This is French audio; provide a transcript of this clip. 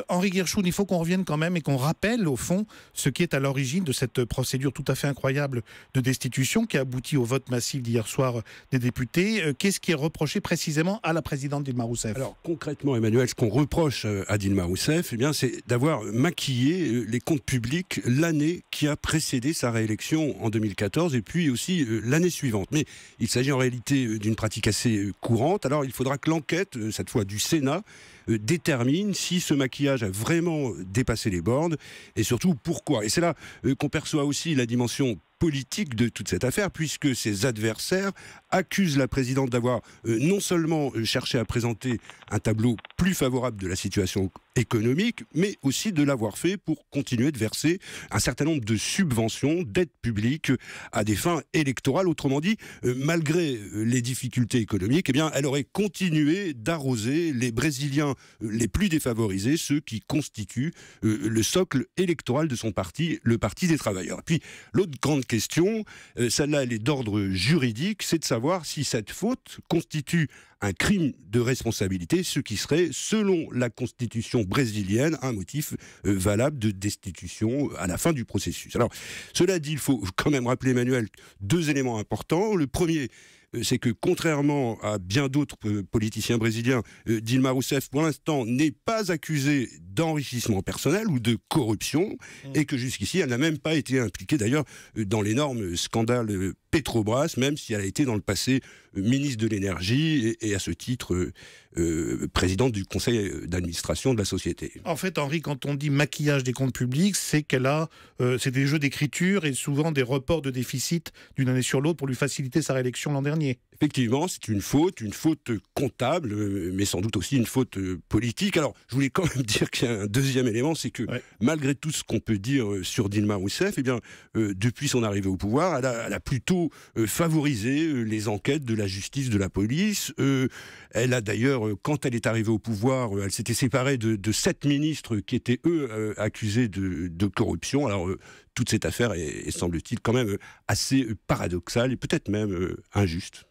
Henri Guerchoun, il faut qu'on revienne quand même et qu'on rappelle au fond ce qui est à l'origine de cette procédure tout à fait incroyable de destitution qui a abouti au vote massif d'hier soir des députés. Qu'est-ce qui est reproché précisément à la présidente Dilma Rousseff? Alors concrètement, Emmanuel, ce qu'on reproche à Dilma Rousseff, eh bien, c'est d'avoir maquillé les comptes publics l'année qui a précédé sa réélection en 2014 et puis aussi l'année suivante. Mais il s'agit en réalité d'une pratique assez courante. Alors il faudra que l'enquête, cette fois du Sénat, détermine si ce maquillage a vraiment dépassé les bornes et surtout pourquoi. Et c'est là qu'on perçoit aussi la dimension politique de toute cette affaire, puisque ses adversaires accusent la présidente d'avoir non seulement cherché à présenter un tableau plus favorable de la situation économique, mais aussi de l'avoir fait pour continuer de verser un certain nombre de subventions, d'aides publiques à des fins électorales. Autrement dit, malgré les difficultés économiques, eh bien, elle aurait continué d'arroser les Brésiliens les plus défavorisés, ceux qui constituent le socle électoral de son parti, le Parti des Travailleurs. Et puis, l'autre grande question, celle-là, elle est d'ordre juridique, c'est de savoir si cette faute constitue un crime de responsabilité, ce qui serait, selon la constitution brésilienne, un motif valable de destitution à la fin du processus. Alors, cela dit, il faut quand même rappeler, Emmanuel, deux éléments importants. Le premier, c'est que contrairement à bien d'autres politiciens brésiliens, Dilma Rousseff, pour l'instant, n'est pas accusée d'enrichissement personnel ou de corruption, et que jusqu'ici, elle n'a même pas été impliquée, d'ailleurs, dans l'énorme scandale Petrobras, même si elle a été dans le passé ministre de l'énergie et à ce titre présidente du conseil d'administration de la société. En fait, Henri, quand on dit maquillage des comptes publics, c'est c'est des jeux d'écriture et souvent des reports de déficit d'une année sur l'autre pour lui faciliter sa réélection l'an dernier. Effectivement, c'est une faute comptable, mais sans doute aussi une faute politique. Alors, je voulais quand même dire qu'il y a un deuxième élément, c'est que malgré tout ce qu'on peut dire sur Dilma Rousseff, eh bien, depuis son arrivée au pouvoir, elle a plutôt favorisé les enquêtes de la justice, de la police. Elle a d'ailleurs, quand elle est arrivée au pouvoir, elle s'était séparée de 7 ministres qui étaient, eux, accusés de corruption. Alors, toute cette affaire est semble-t-il, quand même assez paradoxale et peut-être même injuste.